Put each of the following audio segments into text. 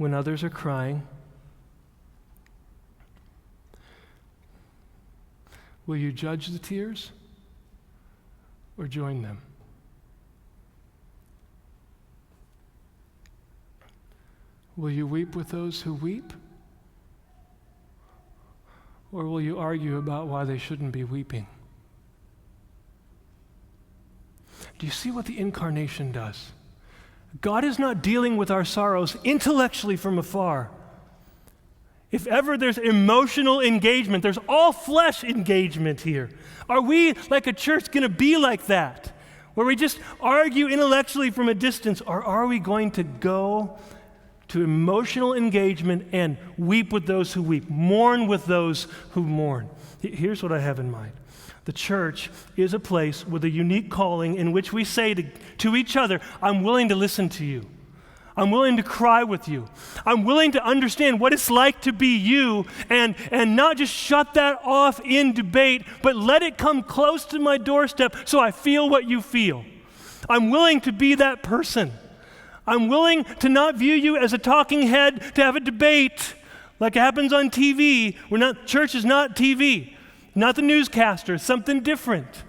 when others are crying? Will you judge the tears or join them? Will you weep with those who weep? Or will you argue about why they shouldn't be weeping? Do you see what the incarnation does? God is not dealing with our sorrows intellectually from afar. If ever there's emotional engagement, there's all flesh engagement here. Are we, like a church, going to be like that? Where we just argue intellectually from a distance? Or are we going to go to emotional engagement and weep with those who weep, mourn with those who mourn? Here's what I have in mind. The church is a place with a unique calling in which we say to each other, I'm willing to listen to you. I'm willing to cry with you. I'm willing to understand what it's like to be you and not just shut that off in debate, but let it come close to my doorstep so I feel what you feel. I'm willing to be that person. I'm willing to not view you as a talking head to have a debate like it happens on TV. Church is not TV, not the newscaster, it's something different.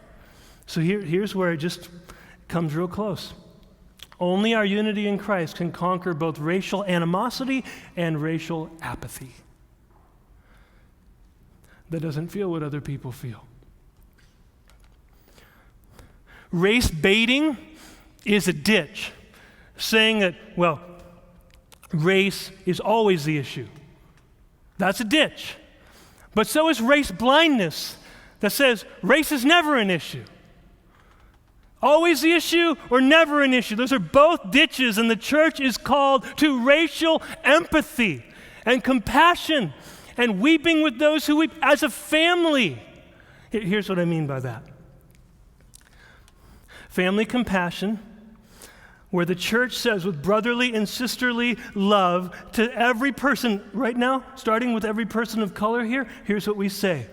So here's where it just comes real close. Only our unity in Christ can conquer both racial animosity and racial apathy. That doesn't feel what other people feel. Race baiting is a ditch, saying that, well, race is always the issue. That's a ditch. But so is race blindness that says race is never an issue. Always the issue or never an issue. Those are both ditches, and the church is called to racial empathy and compassion and weeping with those who weep as a family. Here's what I mean by that. Family compassion, where the church says with brotherly and sisterly love to every person, right now, starting with every person of color here, here's what we say.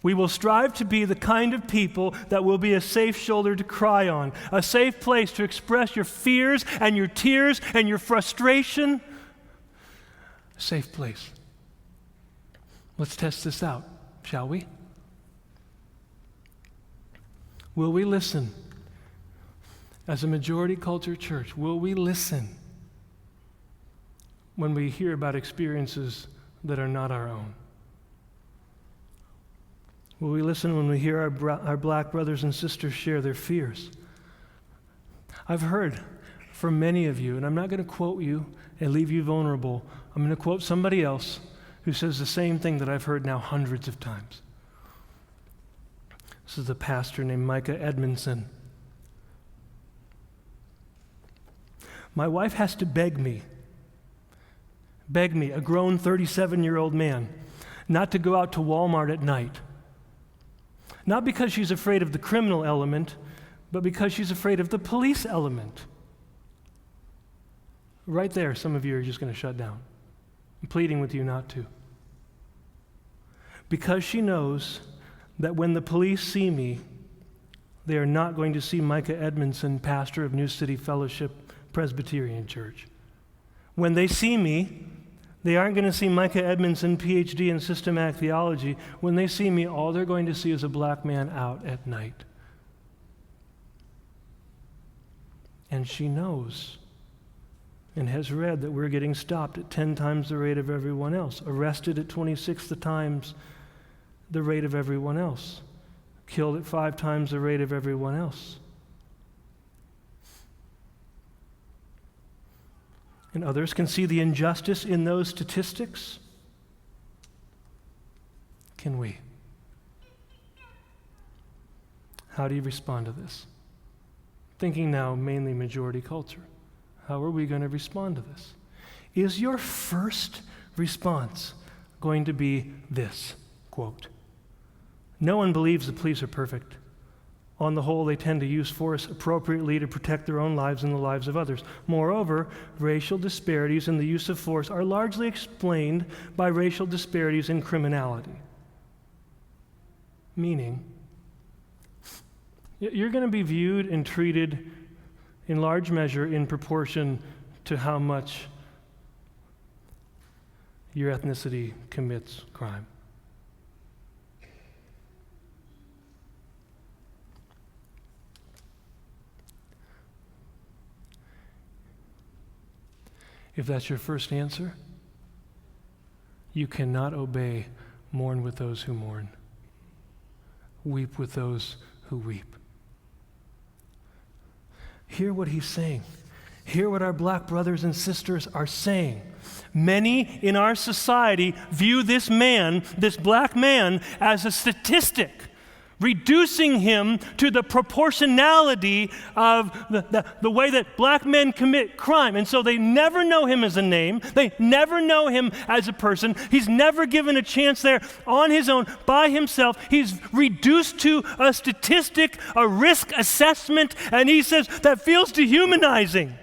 We will strive to be the kind of people that will be a safe shoulder to cry on, a safe place to express your fears and your tears and your frustration. A safe place. Let's test this out, shall we? Will we listen? As a majority culture church, will we listen when we hear about experiences that are not our own? Will we listen when we hear our black brothers and sisters share their fears? I've heard from many of you, and I'm not going to quote you and leave you vulnerable. I'm going to quote somebody else who says the same thing that I've heard now hundreds of times. This is a pastor named Micah Edmondson. My wife has to beg me, a grown 37-year-old man, not to go out to Walmart at night. Not because she's afraid of the criminal element, but because she's afraid of the police element. Right there, some of you are just going to shut down. I'm pleading with you not to. Because she knows that when the police see me, they are not going to see Micah Edmondson, pastor of New City Fellowship Presbyterian Church. When they see me, they aren't going to see Micah Edmondson, PhD in systematic theology. When they see me, all they're going to see is a black man out at night. And she knows and has read that we're getting stopped at 10 times the rate of everyone else, arrested at 26 times the rate of everyone else, killed at 5 times the rate of everyone else. And others can see the injustice in those statistics. Can we? How do you respond to this? Thinking now mainly majority culture. How are we going to respond to this? Is your first response going to be this, quote, "No one believes the police are perfect. On the whole, they tend to use force appropriately to protect their own lives and the lives of others. Moreover, racial disparities in the use of force are largely explained by racial disparities in criminality." Meaning, you're going to be viewed and treated in large measure in proportion to how much your ethnicity commits crime. If that's your first answer, you cannot obey, mourn with those who mourn, weep with those who weep. Hear what he's saying. Hear what our black brothers and sisters are saying. Many in our society view this man, this black man, as a statistic, reducing him to the proportionality of the way that black men commit crime. And so they never know him as a name. They never know him as a person. He's never given a chance there on his own, by himself. He's reduced to a statistic, a risk assessment, and he says, that feels dehumanizing.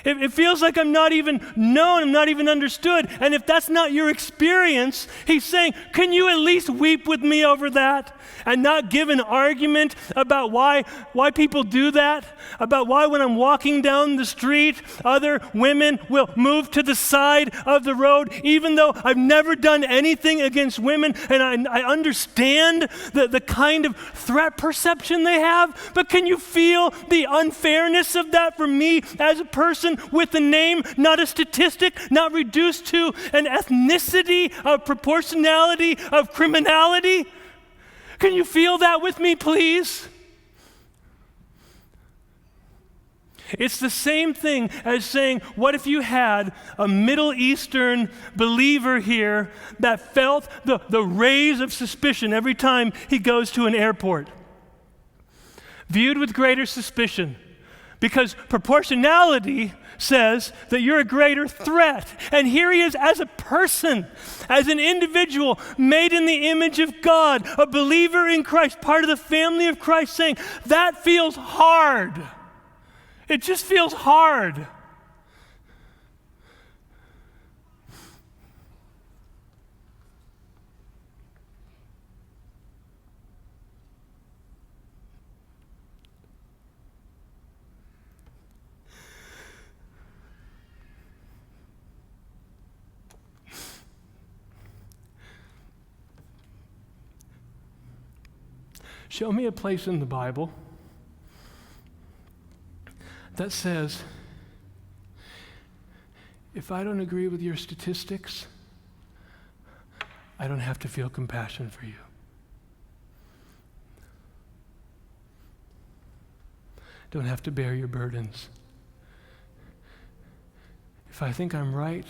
It feels like I'm not even known, I'm not even understood. And if that's not your experience, he's saying, can you at least weep with me over that? And not give an argument about why people do that, about why when I'm walking down the street, other women will move to the side of the road, even though I've never done anything against women, and I understand the kind of threat perception they have, but can you feel the unfairness of that for me as a person with a name, not a statistic, not reduced to an ethnicity of proportionality of criminality? Can you feel that with me, please? It's the same thing as saying, what if you had a Middle Eastern believer here that felt the rays of suspicion every time he goes to an airport? Viewed with greater suspicion, because proportionality says that you're a greater threat. And here he is as a person, as an individual made in the image of God, a believer in Christ, part of the family of Christ, saying, that feels hard. It just feels hard. Show me a place in the Bible that says, if I don't agree with your statistics, I don't have to feel compassion for you. Don't have to bear your burdens. If I think I'm right,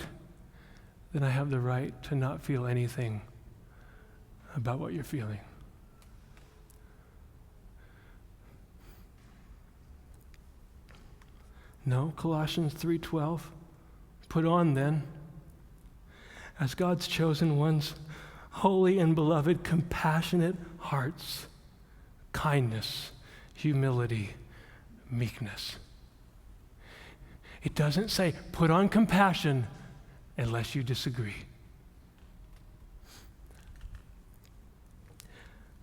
then I have the right to not feel anything about what you're feeling. No, Colossians 3:12, put on then, as God's chosen ones, holy and beloved, compassionate hearts, kindness, humility, meekness. It doesn't say put on compassion unless you disagree.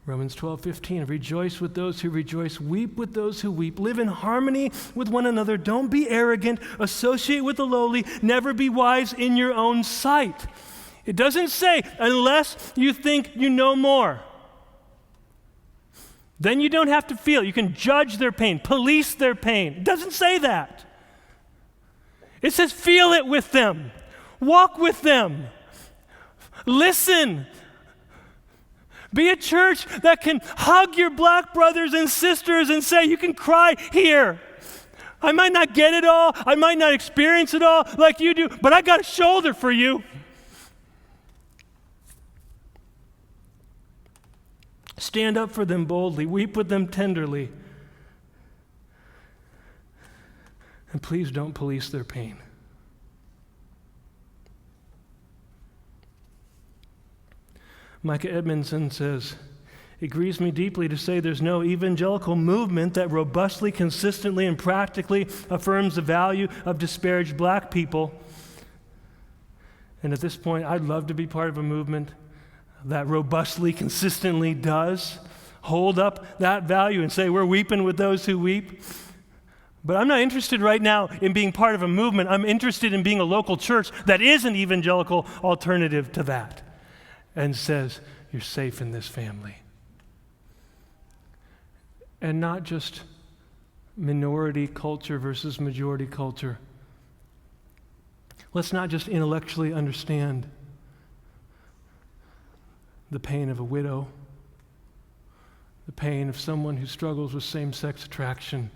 Romans 12:15, rejoice with those who rejoice, weep with those who weep, live in harmony with one another, don't be arrogant, associate with the lowly, never be wise in your own sight. It doesn't say unless you think you know more. Then you don't have to feel. You can judge their pain, police their pain. It doesn't say that. It says feel it with them, walk with them, listen. Be a church that can hug your black brothers and sisters and say, you can cry here. I might not get it all. I might not experience it all like you do, but I got a shoulder for you. Stand up for them boldly. Weep with them tenderly. And please don't police their pain. Micah Edmondson says, it grieves me deeply to say there's no evangelical movement that robustly, consistently, and practically affirms the value of disparaged black people. And at this point, I'd love to be part of a movement that robustly, consistently does hold up that value and say we're weeping with those who weep. But I'm not interested right now in being part of a movement. I'm interested in being a local church that is an evangelical alternative to that and says, you're safe in this family. And not just minority culture versus majority culture. Let's not just intellectually understand the pain of a widow, the pain of someone who struggles with same-sex attraction.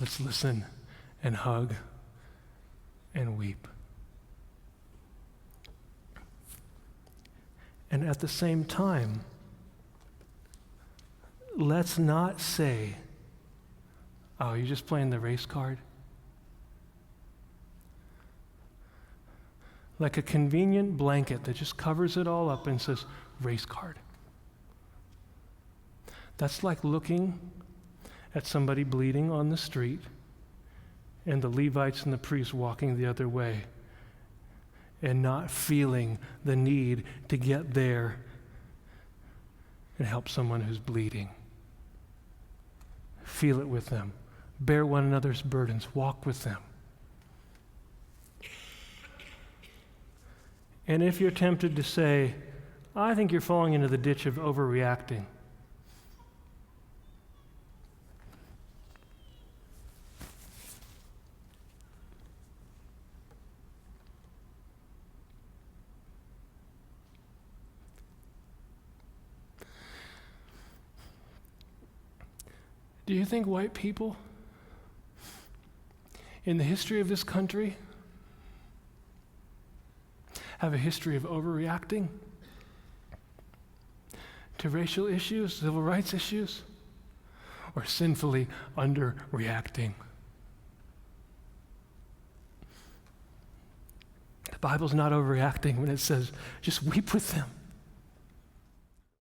Let's listen and hug and weep. And at the same time, let's not say, oh, you're just playing the race card. Like a convenient blanket that just covers it all up and says, race card. That's like looking at somebody bleeding on the street and the Levites and the priests walking the other way and not feeling the need to get there and help someone who's bleeding. Feel it with them. Bear one another's burdens. Walk with them. And if you're tempted to say, I think you're falling into the ditch of overreacting, do you think white people in the history of this country have a history of overreacting to racial issues, civil rights issues, or sinfully underreacting? The Bible's not overreacting when it says, just weep with them.